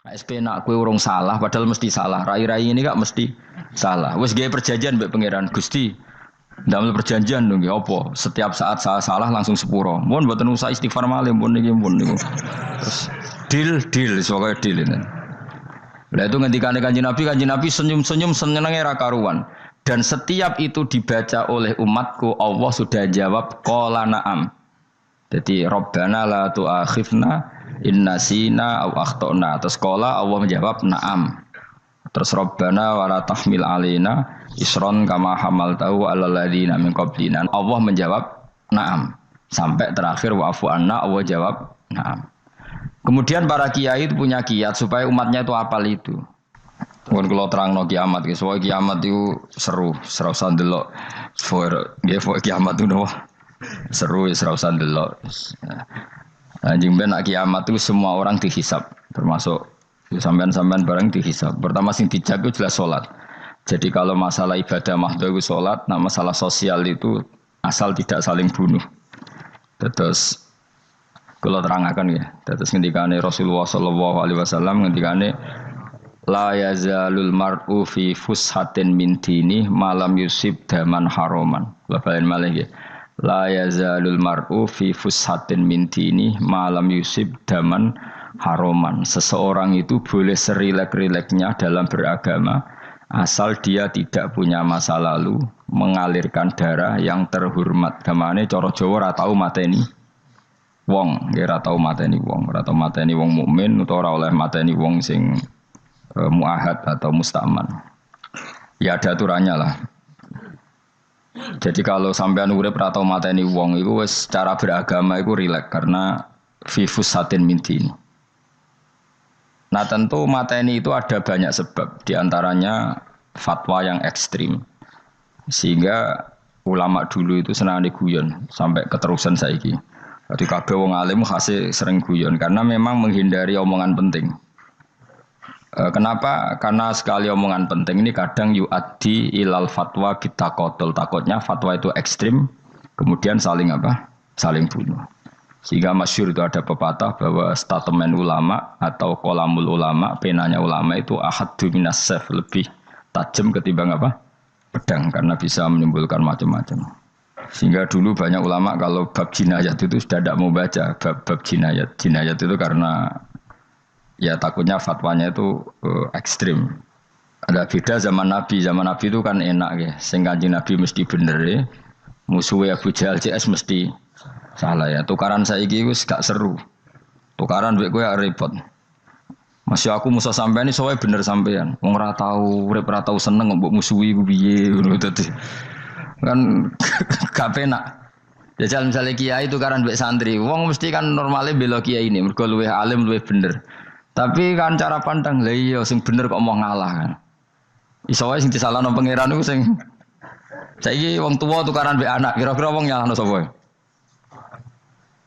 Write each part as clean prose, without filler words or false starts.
KSP nak kue urung salah, padahal mesti salah. Rai-rai ini gak mesti salah. Wes gaya perjanjian mbek pangeran Gusti. Dalam perjanjian dong, apa? Setiap saat saya salah langsung sepuro. Mohon buatan usah istighfar malih, mohon niki mohon niku. Terus deal, soalnya deal ini. Lah itu ngendikane Kanjeng Nabi senyum-senyum senengnya ra karuan. Dan setiap itu dibaca oleh umatku, Allah sudah jawab qala na'am. Jadi Rabbana la tu'akhifna in nasina aw akhtana. Terus qala Allah menjawab na'am. Terus Rabbana wa la tahmil alaina isron kama hamaltahu 'alal ladzina min qablina. Allah menjawab na'am. Sampai terakhir wa'fu anna Allah jawab na'am. Kemudian para kiai itu punya kiat supaya umatnya itu hafal itu. Mun kula terangno kiamat, soal kiamat itu seru usah ndelok. Soal kiamat itu seru usah ndelok. Anjing ben nak kiamat itu semua orang dihisab, termasuk sampean-sampean bareng dihisab. Pertama sing dijaga jelas salat. Jadi kalau masalah ibadah mahdhu itu salat, nah masalah sosial itu asal tidak saling bunuh. Terus kalau terangkan ya, terus ngendikane Rasulullah sallallahu alaihi wasallam ngendikane la yazalul mar'u fi fushatin min dini malam yusib daman haroman. Bapak malih ya. La yazalul mar'u fi fushatin min dini malam yusib daman haroman. Seseorang itu boleh serilek-rileknya dalam beragama asal dia tidak punya masa lalu mengalirkan darah yang terhormat. Gamane cara Jawa ora tau mateni wong, ora tau mateni wong, ora tau mateni wong mukmin utawa ora oleh mateni wong sing muahad atau mustaman. Ya ada aturannya lah. Jadi kalau sampean urip ora tau mateni wong iku wis cara beragama iku rileks karena fi fusatin min din. Nah tentu mateni itu ada banyak sebab, di antaranya fatwa yang ekstrim. Sehingga ulama dulu itu senang guyon sampai keterusan saiki. Jadi kabeh wong alim khase sering guyon karena memang menghindari omongan penting. Kenapa? Karena sekali omongan penting ini kadang yu'addi ilal fatwa kita qotol. Takutnya fatwa itu ekstrim, kemudian saling apa? Saling bunuh. Sehingga masyhur itu ada pepatah bahwa statement ulama atau kolamul ulama, penanya ulama itu ahaddu minas sayf, lebih tajam ketimbang apa? Pedang, karena bisa menimbulkan macam-macam. Sehingga dulu banyak ulama kalau bab jinayat itu sudah tidak mau baca bab jinayat. Jinayat itu karena ya takutnya fatwanya itu ekstrim. Ada beda zaman Nabi itu kan enak ya. Sehingga Nabi mesti bener ya. Musuhnya Abu Jahal CS mesti salah ya. Tukaran saiki wis gak seru. Tukaran mbek kowe repot. Masih aku musuh sampean iki sowe bener sampean. Wong ora tau urip ora tau seneng mbok musuhi ku piye ngono dadi. Kan gak penak. Jajal misalnya kiai tukaran mbek santri, wong mesti kan normalnya bela kiai ini mergo luwih alim luwih bener. Tapi kan cara pandang lha iya sing bener kok mau ngalah kan. Iso wae sing disalahno pangeran iku sing saiki wong tuwa tukaran mbek anak, kira-kira wong nyalahno sapa?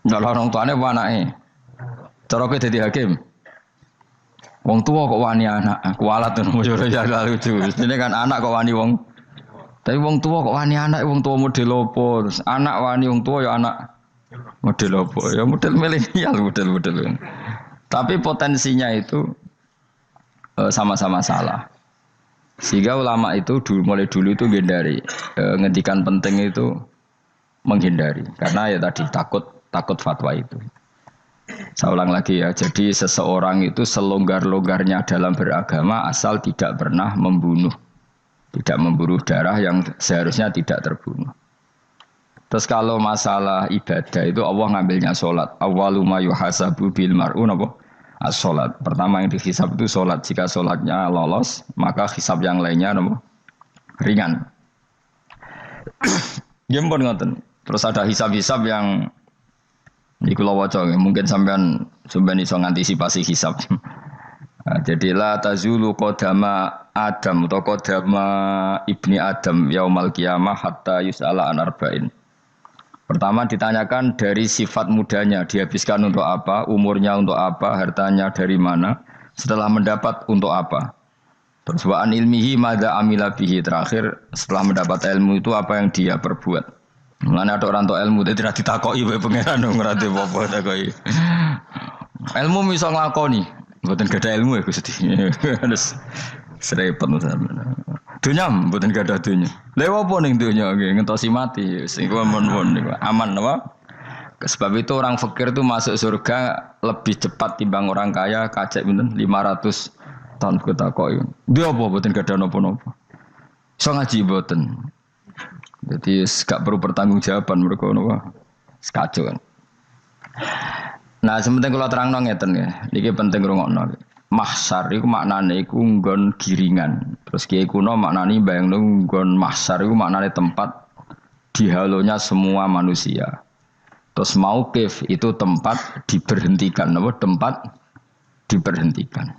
Nyalahno wong tuane apa anake? Cara kowe dadi hakim. Wong tuwa kok wani anak, kualat ngono yo ya lucu. Mestine kan anak kok wani wong. Tapi wong tua kok wani anak, wong tua model opo? Terus anak wani wong tua ya anak model opo? Ya model milenial model. Tapi potensinya itu sama-sama salah. Sehingga ulama itu mulai dulu itu menghindari ngendikan penting itu menghindari karena ya tadi takut fatwa itu. Saya ulang lagi ya. Jadi seseorang itu selonggar-longgarnya dalam beragama asal tidak pernah membunuh. Tidak memburu darah yang seharusnya tidak terbunuh. Terus kalau masalah ibadah itu Allah ngambilnya sholat. Awwalu ma yuhasabu bil mar'u napa? As-sholat. Pertama yang dihisab itu sholat. Jika sholatnya lolos, maka hisab yang lainnya napa? Ringan. Jempol ngoten. Terus ada hisab-hisab yang di kula waca mungkin sampean iso ngantisipasi hisab. Nah, jadilah tazulu qadama Adam atau qadama ibni Adam yaumal qiyamah hatta yus'ala an arba'in. Pertama ditanyakan dari sifat mudanya, dihabiskan untuk apa, umurnya untuk apa, hartanya dari mana, setelah mendapat untuk apa. Terus wa an ilmihi madza amila bihi, terakhir setelah mendapat ilmu itu apa yang dia perbuat. Mulane ada orang tok ilmu tidak ditakoki wae pangeran ora ngerti apa-apa takoki. Ilmu iso nglakoni. Mboten gadah ilmu ya Gusti. Terus serepet sampean. Dunya mboten gadah dunya. Lha apa ning dunya nggih ngentosi mati. Sing kuwi aman niku. Aman apa? Sebab itu orang fakir itu masuk surga lebih cepat timbang orang kaya kacek pinten 500 tahun kutakoki. Dia apa mboten gadah napa-napa. Iso ngaji mboten. Jadi gak perlu pertanggungjawaban mereka napa. Sekacau kan. Nah, sementing kula terangno ngeten ya. Niki penting rungokno. Mahsyar iku maknane iku nggon giringan. Terus kiai kuno maknane bayangno nggon mahsyar iku maknane tempat dihalonya semua manusia. Terus mauqif itu tempat diberhentikan, napa? Tempat diberhentikan.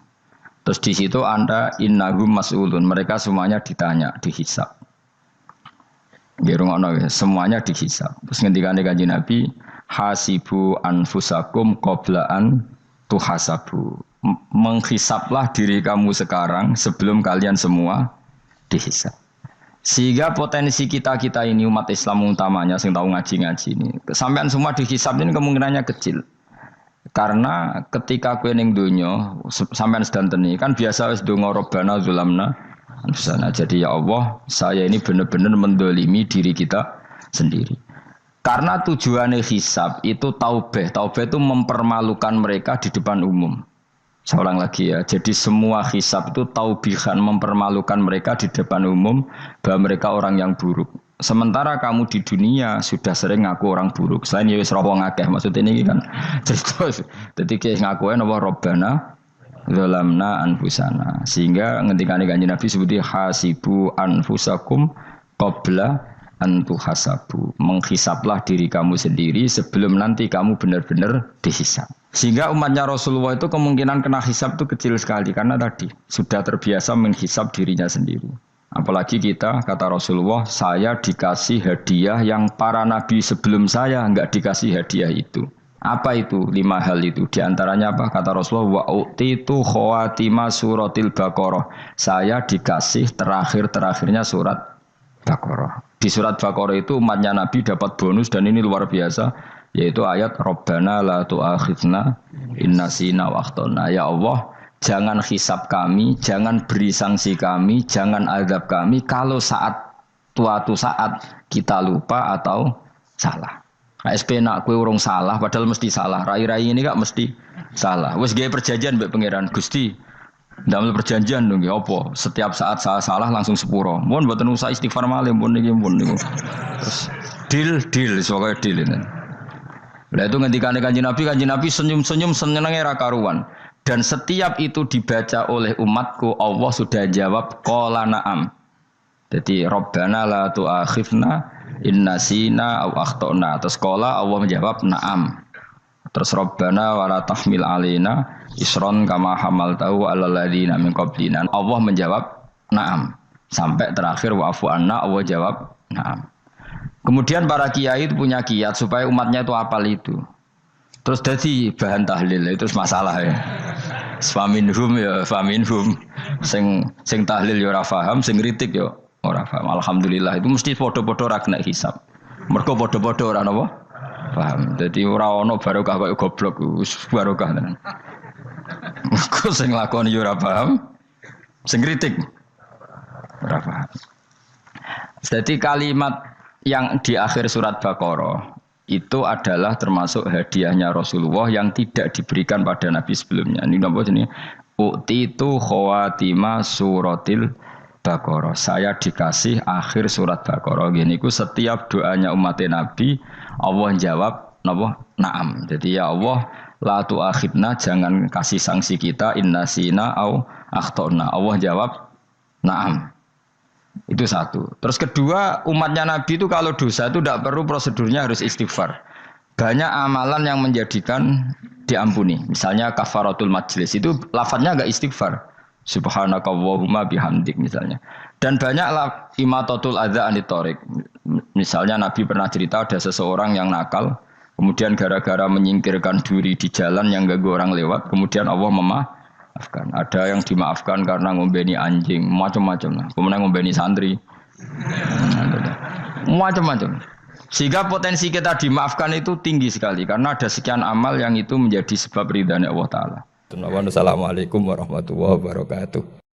Terus di situ Anda innahum mas'ulun, mereka semuanya ditanya, dihisab. Semuanya dihisab. Terus ngendikane Kanjeng Nabi, hasibu anfusakum qabla an tuhasabu. Menghisablah diri kamu sekarang sebelum kalian semua dihisab. Sehingga potensi kita ini umat Islam utamanya sing tahu ngaji-ngaji ini, sampean semua dihisab ini kemungkinannya kecil. Karena ketika kowe ning donya sampean sedanteni kan biasa wis donga Rabbana zulamna anfusana. Jadi ya Allah, saya ini benar-benar mendolimi diri kita sendiri. Karena tujuannya hisab itu taubah. Taubah itu mempermalukan mereka di depan umum. Saya ulang lagi ya. Jadi semua hisab itu taubihan, mempermalukan mereka di depan umum bahwa mereka orang yang buruk. Sementara kamu di dunia sudah sering ngaku orang buruk. Selain ya wis roh ngakeh maksud ini kan. Jadi kayak ngakuin apa Rabbana zalamna anfusana. Sehingga ngendikane Kanjeng Nabi sebuti hasibu anfusakum qabla an tuhasabu. Menghisablah diri kamu sendiri sebelum nanti kamu benar-benar dihisab. Sehingga umatnya Rasulullah itu kemungkinan kena hisab itu kecil sekali karena tadi sudah terbiasa menghisab dirinya sendiri. Apalagi kita, kata Rasulullah, saya dikasih hadiah yang para nabi sebelum saya enggak dikasih hadiah itu. Apa itu? 5 hal itu. Di antaranya apa? Kata Rasulullah, wa utitu khawatima suratil Baqarah. Saya dikasih terakhir-terakhirnya surat Baqarah. Di surat Baqarah itu umatnya Nabi dapat bonus dan ini luar biasa, yaitu ayat Rabbana la tu'akhidna in nasina wa akhtana. Ya Allah, jangan hisab kami, jangan beri sanksi kami, jangan azab kami kalau suatu saat kita lupa atau salah. KSP nak kue urung salah, padahal mesti salah. Rai-rai ini gak mesti salah. Wes gawe perjanjian mbek pangeran Gusti. Ndamel perjanjian dong, apa? Setiap saat saya salah langsung sepuro. Mohon mboten usah istighfar malih pun niki pun niku. Terus deal soalnya deal ini. Lah itu ngendikane Kanjeng Nabi senyum-senyum senenge ra karuan. Dan setiap itu dibaca oleh umatku, Allah sudah jawab qala na'am. Jadi Rabbana la tu'akhifna in nasina aw akhtana. Terus qala Allah menjawab na'am. Terus Rabbana wa la tahmil alaina isron kama hamaltahu 'alal ladzina min qablina. Allah menjawab na'am. Sampai terakhir wa'fu anna, Allah jawab na'am. Kemudian para kiai itu punya kiat supaya umatnya itu hafal itu. Terus jadi bahan tahlil itu masalah ya. Faminhum ya faminhum. Sing tahlil ya ora paham, sing kritik ya ora paham. Alhamdulillah itu mesti padha-padha ra kena hisab. Mergo padha-padha ora napa? Paham. Jadi ora ono barokah kaya goblok wis barokah tenan. Mergo sing lakoni ya ora paham, sing kritik ora paham. Jadi kalimat yang di akhir surat Baqarah itu adalah termasuk hadiahnya Rasulullah yang tidak diberikan pada Nabi sebelumnya. Ini apa ini? Utitu khawatima suratil Baqarah. Saya dikasih akhir surat Baqarah. Gini ku setiap doanya umat Nabi Allah jawab napa? Naam. Jadi ya Allah la tu'akhidna, jangan kasih sanksi kita innasina au akhtana. Allah jawab naam. Itu satu. Terus kedua, umatnya Nabi itu kalau dosa itu tidak perlu prosedurnya harus istighfar. Banyak amalan yang menjadikan diampuni. Misalnya kafaratul majlis itu lafadznya enggak istighfar. Subhanakallahumma bihamdik misalnya. Dan banyak imatatul adza anit thoriq. Misalnya Nabi pernah cerita ada seseorang yang nakal, kemudian gara-gara menyingkirkan duri di jalan yang ganggu orang lewat, kemudian Allah memaafkan. Ada yang dimaafkan karena ngombeni anjing, macam-macam lah. Kemudian ngombeni santri, macam-macam. Sehingga potensi kita dimaafkan itu tinggi sekali karena ada sekian amal yang itu menjadi sebab ridhanya Allah Taala. Assalamualaikum warahmatullahi wabarakatuh.